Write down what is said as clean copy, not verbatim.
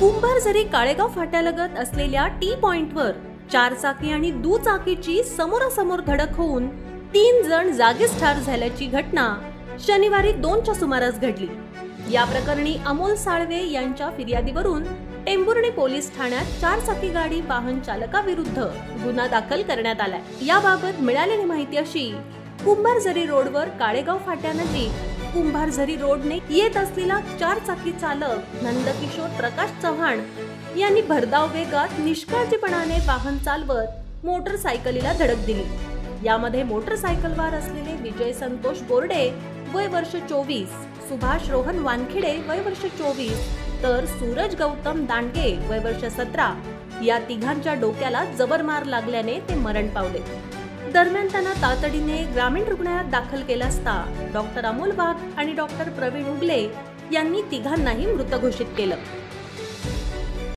कुंभारझरी काळेगाव फाट्यालगत असलेल्या टी पॉइंटवर 4 चाकी आणि दुचाकीची समोरासमोर धडक होऊन 3 जण जागीच ठार झाल्याची घटना शनिवारी 2च्या सुमारास घडली। या प्रकरणी अमोल साळवे यांच्या फिर्यादीवरून टेंभुर्णी पोलीस ठाण्यात 4 चाकी गाडी वाहन चालकाविरुद्ध गुन्हा दाखल करण्यात आलाय। याबाबत मिळालेली माहिती अशी, कुंभारझरी रोडवर काळेगाव फाट्यानजीक कुंभारझरी रोडने येत असलेला 4 चाकी चालक नंदकिशोर प्रकाश चव्हाण यांनी भरधाव वेगात निष्काळजीपणाने वाहन चालवत मोटरसायकलीला धडक दिली। यामध्ये मोटरसायकलवर असलेले विजय संतोष बोर्डे वय वर्ष 24, सुभाष रोहन वानखेडे वय वर्ष 24 तर सूरज गौतम दांडगे वय वर्ष 17 या तिघांच्या डोक्याला जबर मार लागल्याने ते मरण पावले। दरम्यान त्यांना तातडीने ग्रामीण रुग्णालयात दाखल केले असता डॉक्टर अमोल वाघ आणि डॉक्टर प्रवीण उगले यांनी तिघांनाही मृत घोषित केलं।